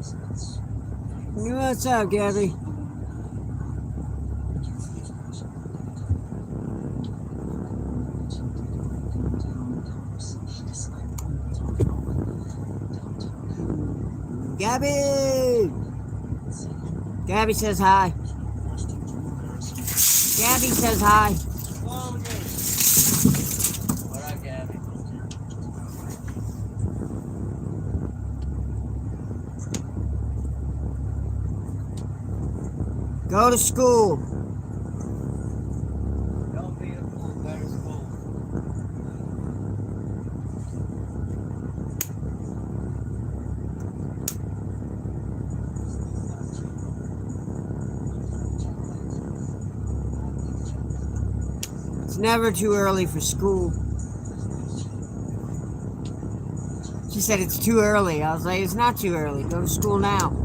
What's up, Gabby? Gabby! Gabby says hi. Gabby says hi. What up, Gabby? Go to school. Don't be a fool, go to school. It's never too early for school. She said it's too early. I was like, it's not too early. Go to school now.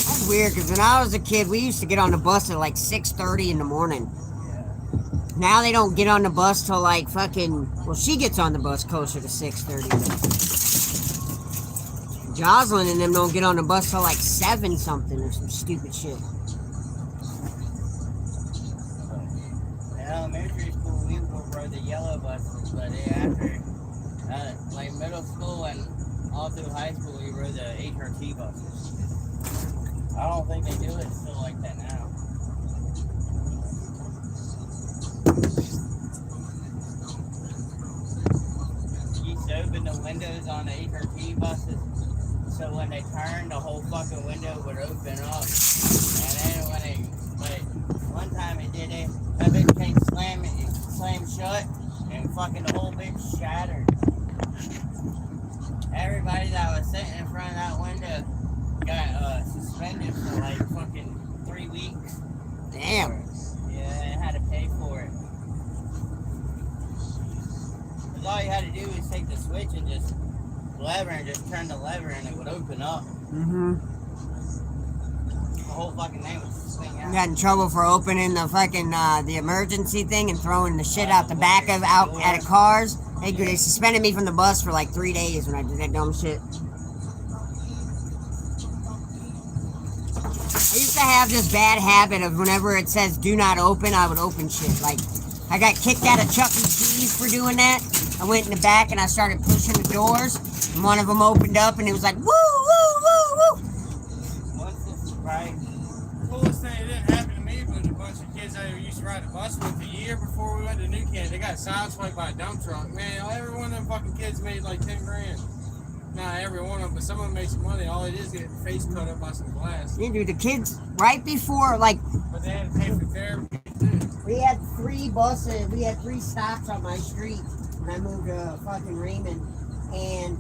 That's weird, because when I was a kid, we used to get on the bus at like 6:30 in the morning. Now they don't get on the bus till like fucking... Well, she gets on the bus closer to 6:30. Jocelyn and them don't get on the bus till like 7 something or some stupid shit. In elementary school, we rode the yellow buses, but after, like middle school and all through high school, we rode the HRT buses. I don't think they do it still like that now. You used to open the windows on the HRT buses, so when they turned, the whole fucking window would open up. And then when they, like, one time it did it, that bitch came slam shut, and fucking the whole bitch shattered. Everybody that was sitting in front of that window got suspended for like fucking 3 weeks. Damn. Yeah, they had to pay for it. Cause all you had to do was take the switch and just lever and just turn the lever and it would open up. Mm-hmm. The whole fucking thing would swing out. Got in trouble for opening the fucking the emergency thing and throwing the shit out the back of out of cars. They suspended me from the bus for like 3 days when I did that dumb shit. I used to have this bad habit of whenever it says do not open, I would open shit. Like, I got kicked out of Chuck E. Cheese for doing that. I went in the back and I started pushing the doors. And one of them opened up and it was like, woo, woo, woo, woo. What's this, right? Coolest thing that didn't happen to me was a bunch of kids I used to ride the bus with the year before we went to New Kent. They got sideswiped by a dump truck. Man, every one of them fucking kids made like 10 grand. Not every one of them, but some of them make some money. All it is getting face cut up by some glass. Yeah, dude, the kids, right before, like... But they had to pay for therapy, too. We had 3 buses, we had 3 stops on my street when I moved to fucking Raymond. And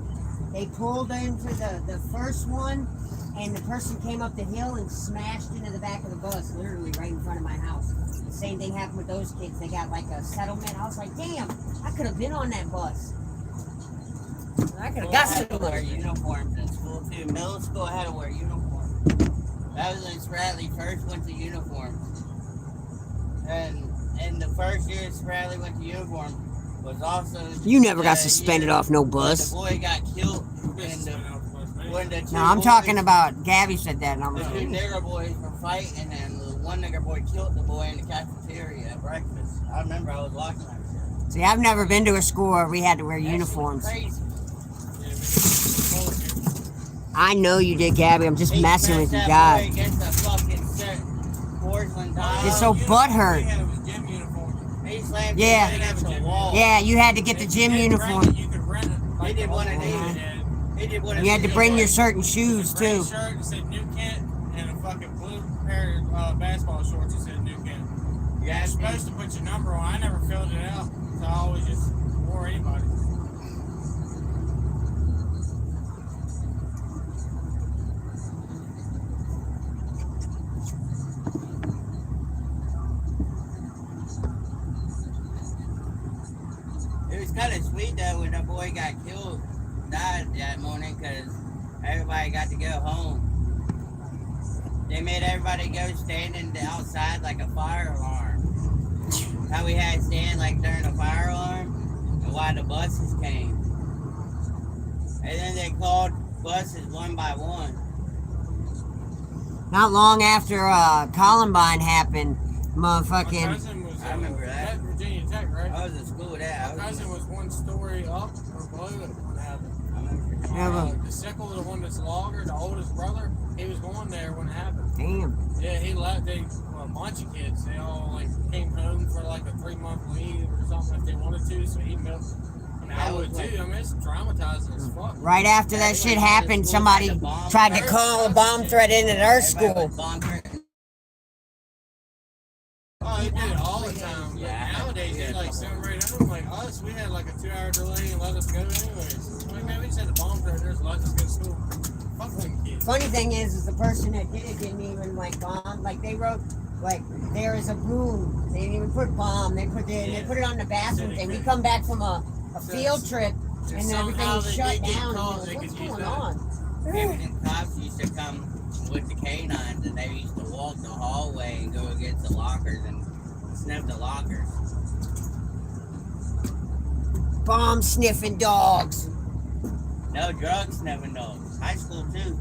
they pulled into the first one, and the person came up the hill and smashed into the back of the bus, literally right in front of my house. The same thing happened with those kids. They got like a settlement. I was like, damn, I could have been on that bus. I could have got had to somewhere. wear uniforms in school too. Middle school I had to wear uniforms. That was when Spradley first went to uniforms. And the first year Spradley went to uniform was also... You never got suspended off no bus. The boy got killed when the two No, I'm boys, talking about, Gabby said that. And I'm the like, 2 nigger boys were fighting and the one nigger boy killed the boy in the cafeteria at breakfast. I remember I was watching that shit. see, I've never been to a school where we had to wear That shit was uniforms. crazy. I know you did, Gabby. I'm just He messing with you, smashed God. that boy against the fucking porcelain tile. It's so butthurt. Gym uniform. He slammed Yeah. it against the wall. Yeah, you had to get the gym uniform. You could rent it. He did one of these. He did one of You had to these. bring your certain shoes, Gray too. shirt that said New Kent and a fucking blue pair of basketball shorts that said New Kent. Yeah, You're supposed to put your number on. I never filled it out, so I always just wore anybody. It was kind of sweet though when the boy got killed, died that morning, because everybody got to go home. They made everybody go standing outside like a fire alarm. How we had stand like during a fire alarm, and while why the buses came. And then they called buses one by one. Not long after Columbine happened, My motherfucking. cousin was I remember that. at Virginia Tech, right? I was in school with that. My cousin was one story up or below it when it happened. I remember. Yeah, The sickle, the one that's logger, the oldest brother, he was going there when it happened. damn. Yeah, he left. A bunch of kids, they all like came home for like a 3-month leave or something if they wanted to. So he milked. I mean, I would too. I mean, it's traumatizing as fuck. Right after that shit happened, somebody tried to call a bomb threat in at our school. Oh, they did it all the time. But Yeah. nowadays, they like send right home. Like us, we had like a 2-hour delay and let us go anyways. Like, man, we just had the bomb threat. There's let us go to school. Fuck them kids. Funny thing is the person that did it didn't even like bomb. Like they wrote, like there is a boom. They didn't even put bomb. They put it on the bathroom thing. We come back from a field trip and everything was shut down. And like, what's going on? Maybe the cops used to come with the canines and they used to walk the hallway and go against the lockers and sniff the lockers. Bomb sniffing dogs. No drug sniffing dogs. High school too.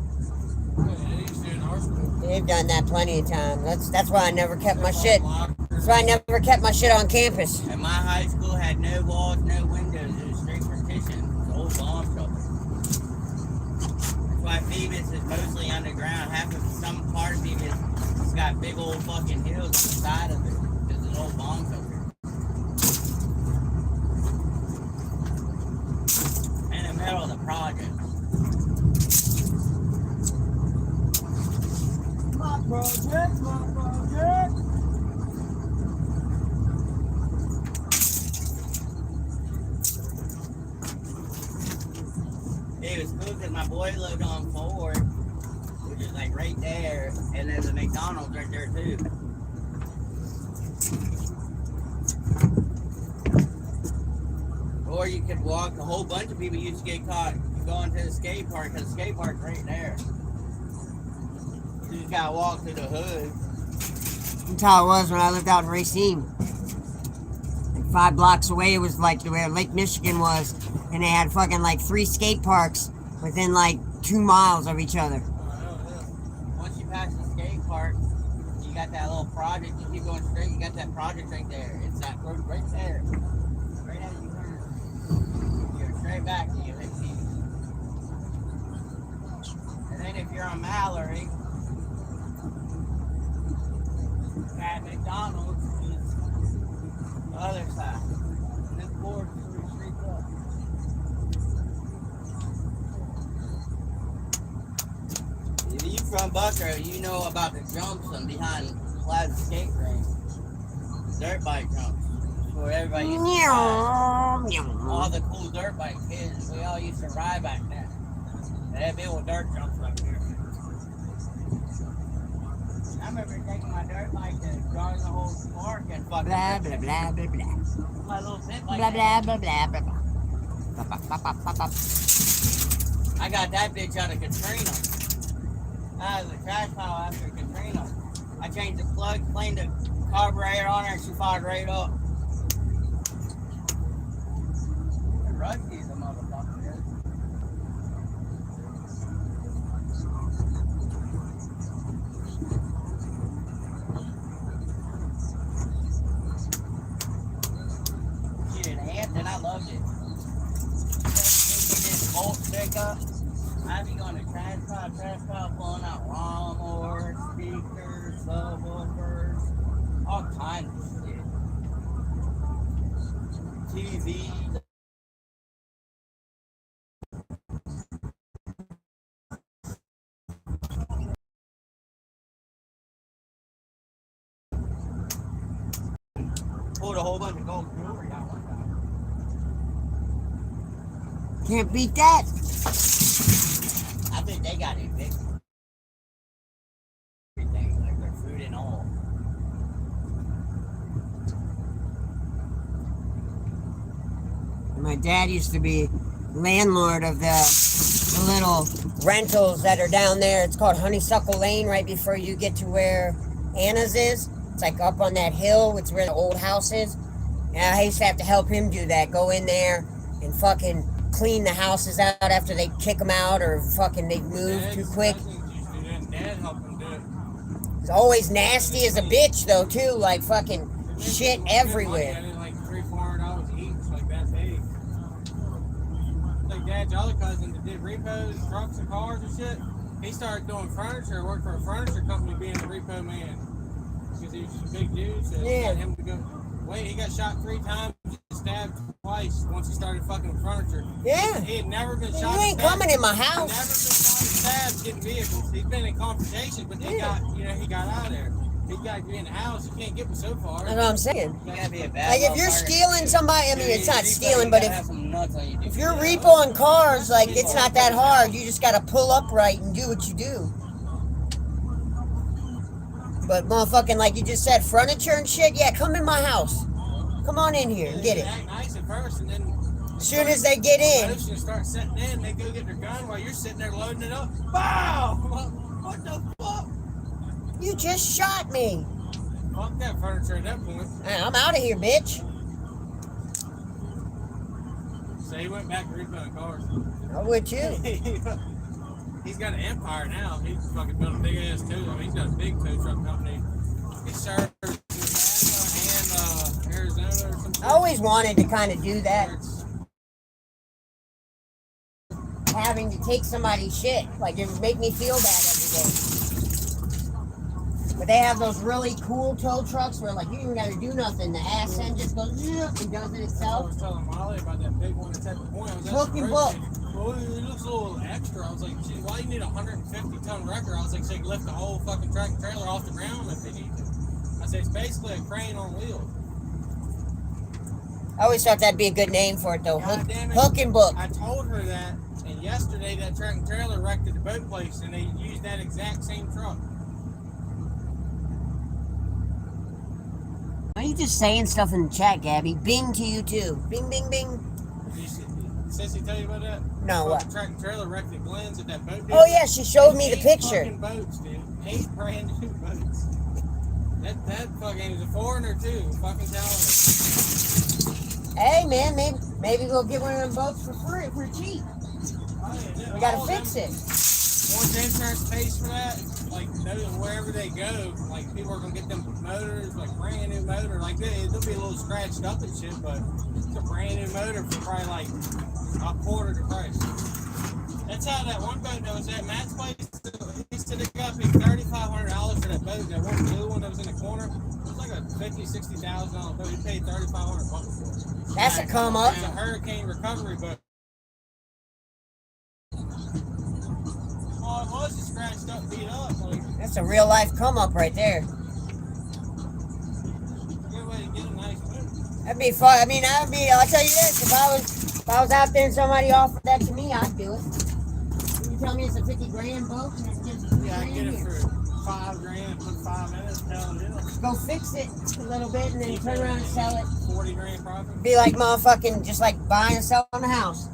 Yeah, they used to in our school. They've done that plenty of times. That's why I never kept my shit. That's why I never kept my shit on campus. And my high school had no walls, no windows. It was straight partition. It was old bomb shelter. That's why Phoebus is mostly underground. Some part of Phoebus has got big old fucking hills on the side of it. It's an old bomb shelter. In the middle of the project. My project. It was cool because my boy lived on Ford, which is like right there, and there's a McDonald's right there too. Or you could walk. A whole bunch of people used to get caught going to the skate park because the skate park's right there. You just gotta walk through the hood. That's how it was when I lived out in Racine. Like 5 blocks away, it was like where Lake Michigan was, and they had fucking like 3 skate parks within like 2 miles of each other. Once you pass the skate park, you got that little project. You keep going straight, you got that project right there. It's that road right there. Right as you turn. You go straight back and you hit Phoenix. And then if you're on Mallory, that McDonald's is the other side. And then Ford's 3 streets up. If you from Buckrow, you know about the jumps on behind Plaza Skate Range. Dirt bike jumps. Where everybody used to ride. All the cool dirt bike kids, we all used to ride back then. They had big old dirt jumps up here. I remember taking my dirt bike to drive the whole park and fucking Blah blah blah blah blah. my little pit bike. Blah blah blah blah blah blah. Pop, pop, pop, pop, pop, pop. I got that bitch out of Katrina. Out of the trash pile after Katrina. I changed the plug, cleaned the carburetor on her, and she fired right up. Rusty as a motherfucker is. Shit, in Hampton, I loved it. This bolt pickup. I'd be going to trash pile, pulling out lawnmowers, speakers, subwoofers, all kinds of shit. TVs. Pulled a whole bunch of gold jewelry out one time. Can't beat that. I think they got evicted. Everything, like their food and all. My dad used to be landlord of the little rentals that are down there. It's called Honeysuckle Lane right before you get to where Anna's is. It's like up on that hill. It's where the old house is. Yeah, I used to have to help him do that. Go in there, and fucking clean the houses out after they kick them out or fucking they move too quick. Dad helped him do it. It's always nasty as a bitch though too, like fucking shit everywhere. Like $300-$400 each, like that big. Like Dad's other cousin that did repos, trucks and cars and shit. He started doing furniture, worked for a furniture company being a repo man. Because he was just a big dude, so he got him to go. Wait, he got shot 3 times, stabbed twice once he started fucking with furniture. Yeah. He had never been shot. You ain't coming in my house. Never been shot and stabbed getting vehicles. He's been in confrontations, but he got out of there. He got to be in the house. You can't get me so far. That's what I'm saying. You gotta be a bad Like if you're stealing somebody, I mean it's not stealing, but if if you're repoing cars, like it's not that hard. You just gotta pull upright and do what you do. But motherfucking, like you just said, furniture and shit, yeah, come in my house. Come on in here and get it. They act nice at first, and then As soon as they get in. Start setting in, they go get their gun while you're sitting there loading it up. Bow! What the fuck? You just shot me. Fuck that furniture at that point. I'm out of here, bitch. So he went back to repoing cars. I'm with you. He's got an empire now. He's fucking built a big ass tow. I mean, he's got a big tow truck company. He serves Nevada and Arizona or something. I always wanted to kind of do that. Having to take somebody's shit. Like, it would make me feel bad every day. But they have those really cool tow trucks where, like, you don't got to do nothing. The ass end just goes, and does it I itself. was telling Molly about that big one that's at the point. I was at Book the and grocery. book. Well, it looks a little extra. I was like, gee, why you need a 150-ton wrecker? I was like, so you can lift the whole fucking track and trailer off the ground if they need to. I said, it's basically a crane on wheels. I always thought that'd be a good name for it, though. God damn it. Hook and book. I told her that, and yesterday that track and trailer wrecked at the boat place, and they used that exact same truck. Why are you just saying stuff in the chat, Gabby? Bing to you, too. Bing, bing, bing. Sissy tell you about that? No, what? Track and trailer wrecked at Glenn's at that boat. Oh, yeah, she showed me the 8 picture. fucking boats, dude. 8 brand new boats. That fucking is a foreigner, too. Fucking telling her. Hey, man, maybe we'll get one of them boats for free, for cheap. Oh, yeah, We gotta fix it. Once insurance pays for that, like wherever they go, like people are gonna get them motors, like brand new motor, like they'll be a little scratched up and shit, but it's a brand new motor for probably like a quarter the price. That's how that one boat that was at Matt's place. He said they got me $3,500 for that boat. That one blue one that was in the corner. It was like a $50,000-$60,000 boat. He paid $3,500 for it. That's a come up. It's a hurricane recovery boat. Well, it was just scratched up, beat up. Like, That's a real life come up right there. it's a good way to get a nice boat. That'd be fun. I mean, I'll tell you this, if I was out there and somebody offered that to me, I'd do it. You tell me it's a $50,000 boat and it's just Yeah, I get it for $5,000, put 5 in it, hell yeah. go fix it a little bit and then turn around and sell it. 40 grand profit. Be like motherfucking, just like buying and selling a house.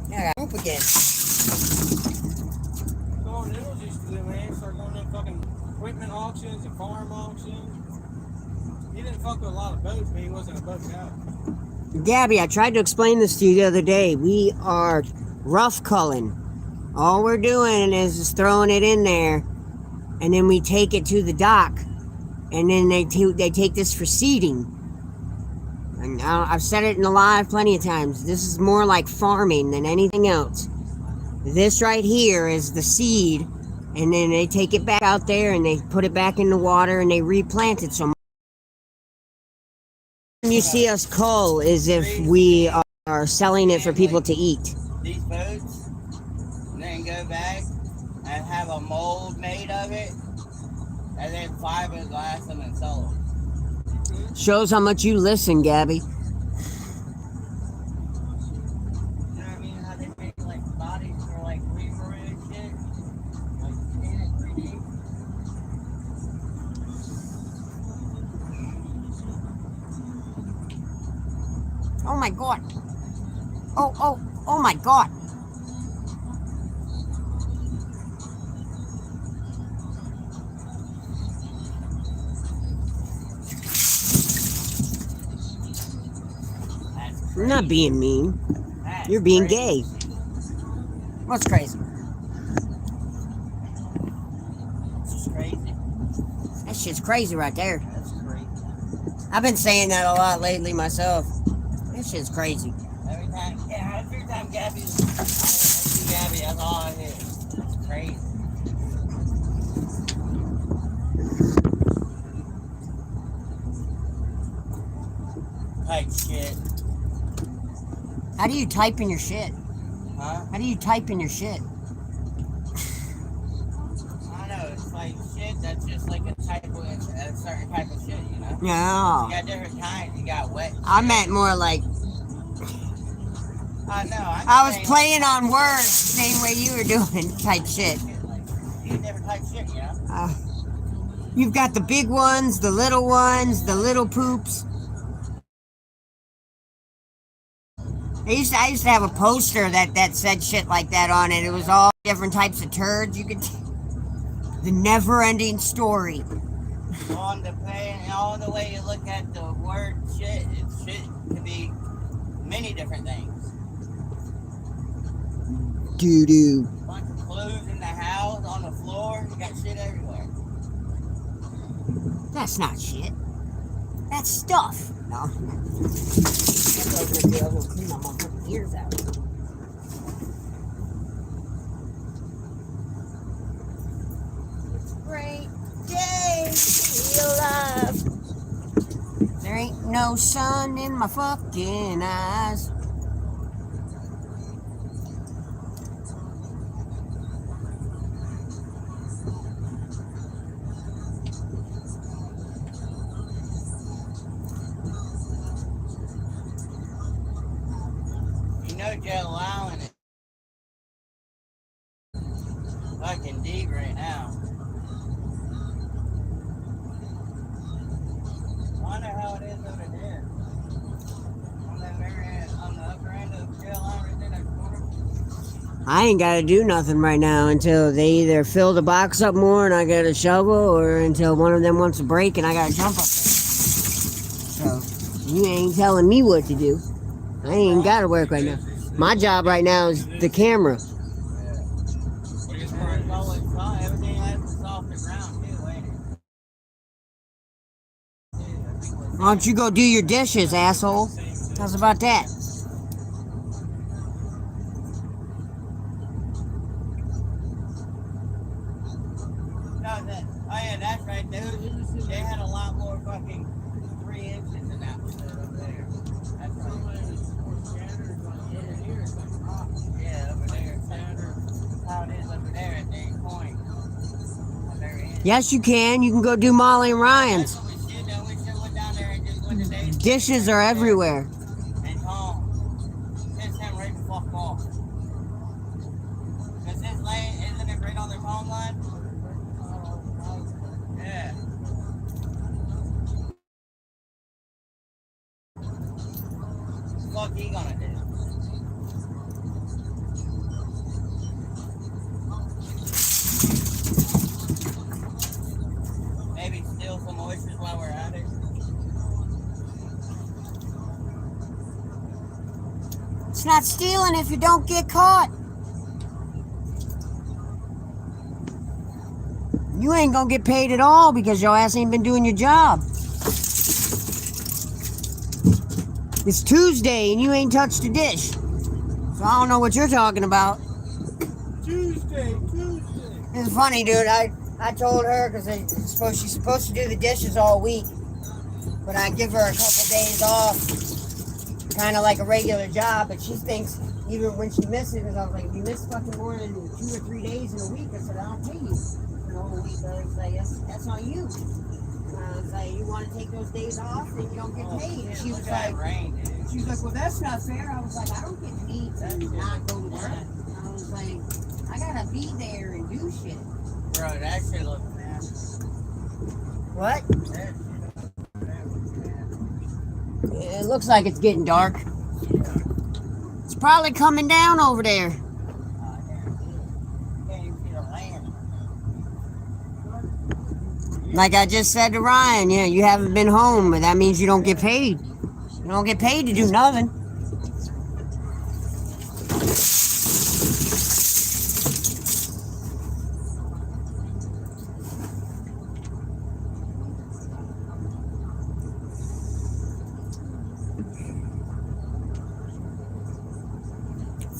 Yeah, I got poop again. Going Noodles used to do, man. Start going to fucking equipment auctions and farm auctions. He didn't fuck with a lot of boats, but he wasn't a boat guy. Gabby, I tried to explain this to you the other day. We are rough culling. All we're doing is just throwing it in there, and then we take it to the dock, and then they take this for seeding. And I've said it in the live plenty of times. This is more like farming than anything else. This right here is the seed, and then they take it back out there and they put it back in the water and they replant it. So when you see us cull is if we are selling it for people to eat. These boats, and then go back and have a mold made of it, and then fiberglass them and sell them. Shows how much you listen, Gabby. You know what I mean? How they make like bodies for like reefer and shit, like scan it 3D. Oh my god. Oh my god. I'm not being mean. That's You're being crazy. gay. What's crazy? It's just crazy. That shit's crazy right there. That's crazy. I've been saying that a lot lately myself. That shit's crazy. Every time Gabby, I see Gabby, that's all I hear. It's crazy. Type shit. How do you type in your shit? Huh? How do you type in your shit? I don't know, it's like shit that's just like a certain type of shit, you know? No. You got different kinds. You got wet. I meant more like I know. I was playing on words the same way you were doing type shit. You different type shit, you know? You've got the big ones, the little little poops. I used to have a poster that said shit like that on it. It was all different types of turds. You could the never-ending story. On the play and all the way you look at the word shit, shit could be many different things. Doo-doo. Bunch of clothes in the house, on the floor, you got shit everywhere. That's not shit. That's stuff. No. That's what I was gonna do. I was gonna clean my motherfucking ears out. It's a great day to be alive. There ain't no sun in my fucking eyes. You know Joe Allen is fucking deep right now. I wonder how it is over there. On the very end, on the upper end of Joe Allen right there, that corner. I ain't gotta do nothing right now until they either fill the box up more and I get a shovel, or until one of them wants a break and I gotta jump up there. So you ain't telling me what to do. I ain't gotta work right now. My job right now is the camera. It's always soft. Everything has to soft the ground too, ain't it? Why don't you go do your dishes, asshole? How's about that? No, that's right. They had a lot more fucking 3 inches in that one over there. That's right. Yeah, over there. That's how it is over there at the point. At the very end. Yes, you can. You can go do Molly and Ryan's. That's what we should do. We should went down there and just went to Dave's. Dishes are everywhere. And Tom. Piss him right the fuck off. Because his lane, isn't it right on their phone line? Yeah. What the fuck he gonna do? Maybe steal some oysters while we're at it. It's not stealing if you don't get caught. You ain't gonna get paid at all because your ass ain't been doing your job. It's Tuesday and you ain't touched a dish. So I don't know what you're talking about. Tuesday. It's funny, dude. I told her because she's supposed to do the dishes all week, but I give her a couple days off, kind of like a regular job. But she thinks even when she misses, because I was like, if you miss fucking more than 2 or 3 days in a week, I said, I'll pay you for the whole week. I was like, that's on you. I was like, you want to take those days off, then you don't get paid. And she was like, well, that's not fair. I was like, I don't get paid to not go to work. I was like, I gotta be there and do shit. Bro, that shit looks nasty. What? That shit looks nasty. It looks like it's getting dark. It's probably coming down over there. Can't even see the land. Like I just said to Ryan, yeah, you haven't been home, but that means you don't get paid. You don't get paid to do nothing.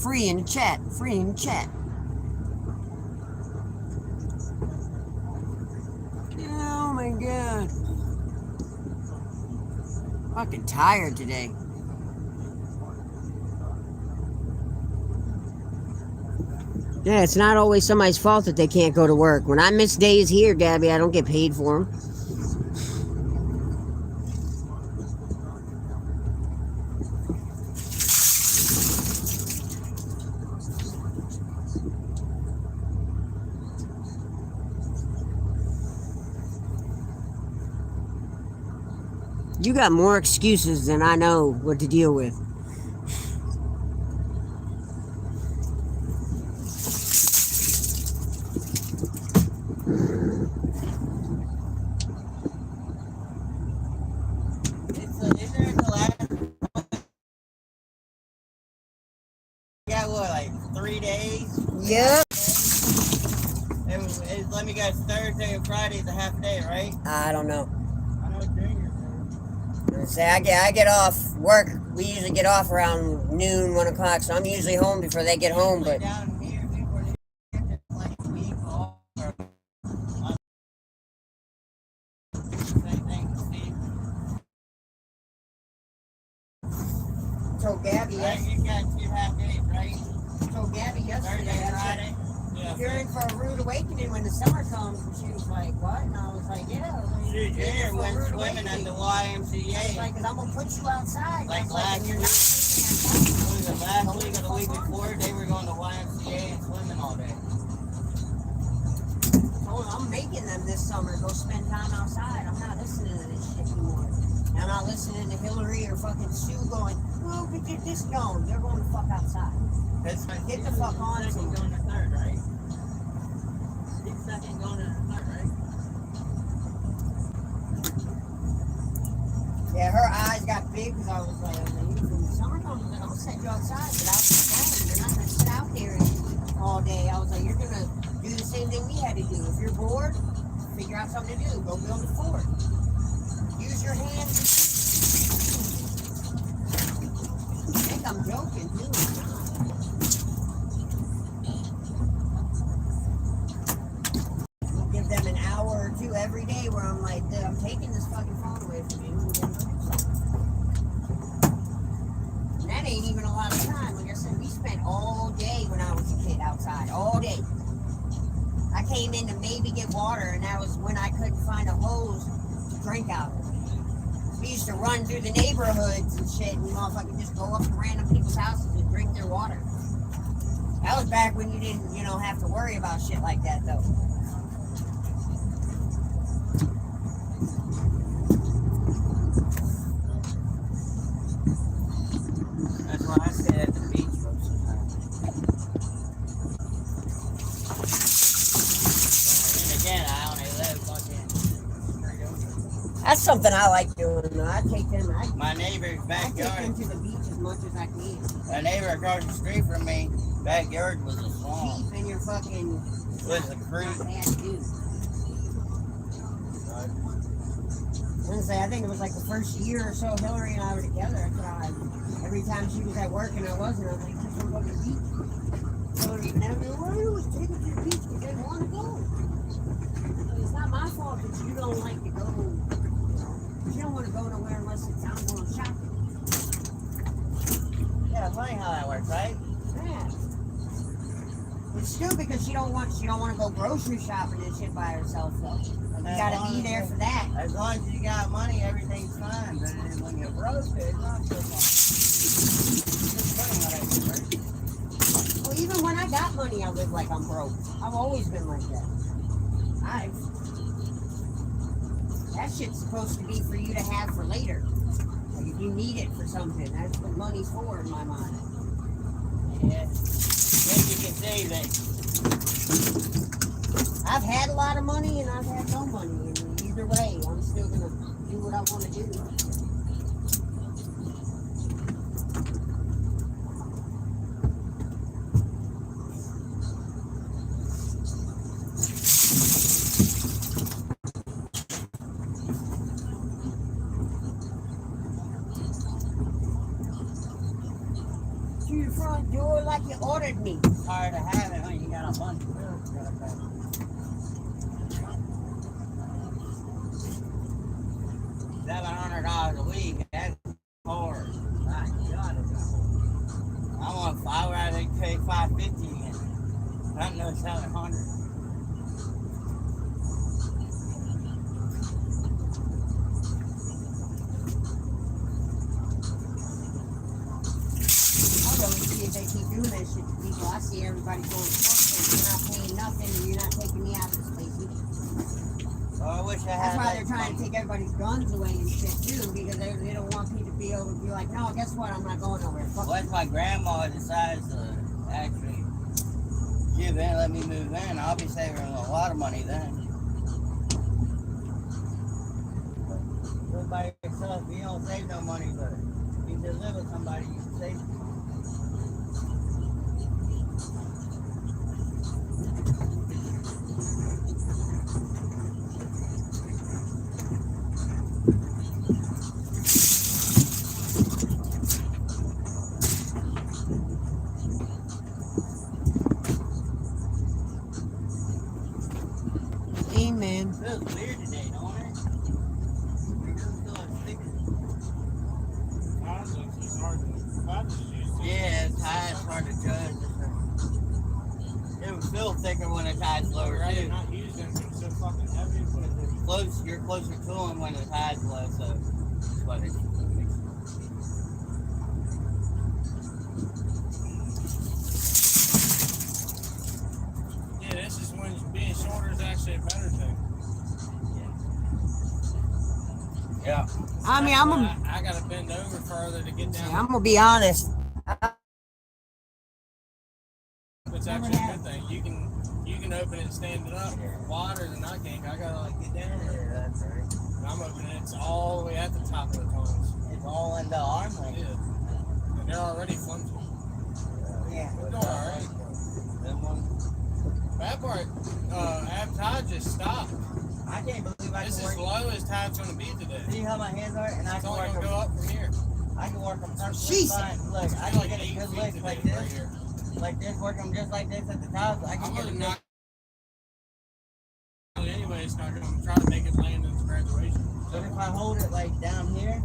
Free in the chat. Free in the chat. Oh my god. Fucking tired today. Yeah, it's not always somebody's fault that they can't go to work. When I miss days here, Gabby, I don't get paid for them. You got more excuses than I know what to deal with. Got what, like 3 days? Yep. Let me guess, Thursday and Friday is a half day, right? I don't know. I know Junior. Say I get off work. We usually get off around noon, 1 o'clock. So I'm usually home before they get home. But Down here, people are like a week off. Same thing, Steve. told Gabby Right, you got 2 half days, right? told Gabby yesterday. Thursday, I said, Friday. Yeah. you're in for a rude awakening when the summer comes. And she was like, what? And I was like, yeah. Dude, you're in Junior for a went rude swimming at awakening. the I was YMCA. like, because I'm going to put you outside. Like I was last and you're week. not Was it last week or the week before? They were going to YMCA and swimming all day. I'm making them this summer go spend time outside. I'm not listening to this shit anymore. I'm not listening to Hillary or fucking Sue going, oh, but get this going. They're going the fuck outside. Get the fuck on Second to going to third, right? He's second going to third, right? Yeah, her eyes got big because I was like, when the summer comes, I'm going to send you outside, but out the phone. You're not going to sit out there all day. I was like, you're going to do the same thing we had to do. If you're bored, figure out something to do. Go build a fort. Use your hands. I think I'm joking, too. I'll give them an hour or two every day where I'm like, dude, I'm taking this fucking phone away from you. And that ain't even a lot of time. Like I said, we spent all day when I was a kid outside. All day. I came in to maybe get water, and that was when I couldn't find a hose to drink out of. We used to run through the neighborhoods and shit, and motherfucking just go up to random people's houses and drink their water. That was back when you didn't, have to worry about shit like that, though. That's why I stay at the beach most of the time. And again, I only live fucking. That's something I like doing, though. I take them, My neighbor's I take backyard. them to the beach as much as I can. A neighbor across the street from me, backyard was a swamp. Deep in your fucking... Was a creek. Bad dude. I think it was like the first year or so Hillary and I were together. Every time she was at work and I wasn't, I was like, just want to go to the beach. Hillary never was taking to the beach because they want to go. It's not my fault that you don't like to go. You don't want to go nowhere unless it's out going shopping. Yeah, funny how that works, right? Yeah. It's stupid because she don't want to go grocery shopping and shit by herself though. You gotta be there for that. As long as you got money, everything's fine. But when you're broke, it's not so fun. Just funny how that works. Well, even when I got money, I live like I'm broke. I've always been like that. That shit's supposed to be for you to have for later. Like if you need it for something, that's what money's for in my mind. Yeah. Then you can save it. I've had a lot of money and I've had no money. And either way, I'm still gonna do what I want to do. Where you from? don't do it like you ordered me. It's hard to have it when you got a bunch of bills you gotta pay. $700 a week, that's hard. My God, it's hard. I would rather pay $550 and not no $700. I'll go and see if they keep doing that shit to people. I see everybody going to fuck. You're not paying nothing, and you're not taking me out of this place either. So I wish I had. That's why they're trying to take everybody's guns away and shit too, because they don't want people to be able to be like, no, guess what? I'm not going nowhere. Fuck Once my grandma decides to actually give in, let me move in, I'll be saving a lot of money then. Live by yourself, you don't save no money, but you just live with somebody, you can save. Amen. It feels weird today, don't it? It doesn't feel like sticking. Yeah, it's high, it's hard to judge. It would feel thicker when the tide's lower too. Not using it, it's so fucking heavy, but You're closer to them when the tide's low, so that's what it makes. yeah, this is when being shorter is actually a better thing. Yeah. I mean, I gotta bend over further to get down. I'm gonna be honest. It's actually a good thing. You can open it standing up wider than I can. I gotta like get down there. Yeah, that's right. And I'm opening it. It's all the way at the top of the tongs. It's all in the arm length. Yeah. And they're already flimsy. Yeah. We're doing alright. That one, Bad part, after tide just stopped. I can't believe I This can is work. low as tide's gonna be today. See how my hands are, and I It's can only work gonna them. go up from here. I can work them perfectly Jesus. fine. Look, I It's can like get a 8 good feet lick today like right this, here. work them just like this at the top. I can I'm get a gonna good. knock anyway. It's not gonna try to make it land in its graduation. But if I hold it like down here,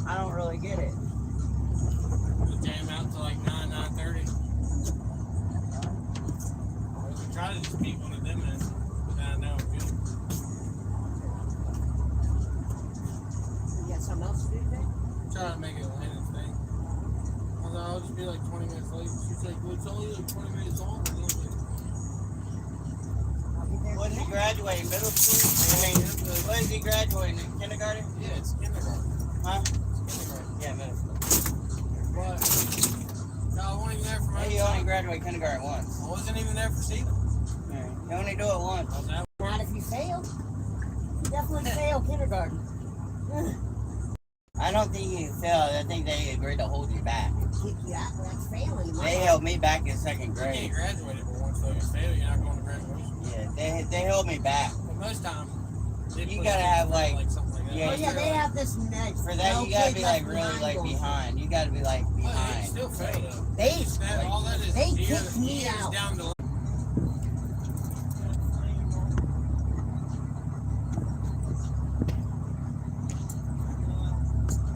I don't really get it. It'll jam out to like 9:30. We try to just beat one of them in, but I know I'm good. You got something else to do today? Try to make it land its thing. I thought I'll just be like 20 minutes late. She's like, well, it's only like 20 minutes long. And I was like, I'll be there. When did he graduate? Middle school? I mean, when did he graduate? In kindergarten? yeah, it's kindergarten. Huh? It's kindergarten. Yeah, middle school. But no, I wasn't even there for my He only graduated kindergarten once. I wasn't even there for Stephen. Yeah. You only do it once. I was out. Not if you fail. You definitely fail kindergarten. I don't think you failed. I think they agreed to hold you back. Kick you out. That's failing. They held me back in second You grade. can't graduate it for once, though. You fail, you're not going to graduation. Yeah, they held me back. But most times, they You put gotta it have, for, like- something like that. yeah, Oh yeah, they have this next. For that, you gotta be like really like behind. You gotta be like Well, you behind. still fail, though. They All that is They years kicked me years out. down the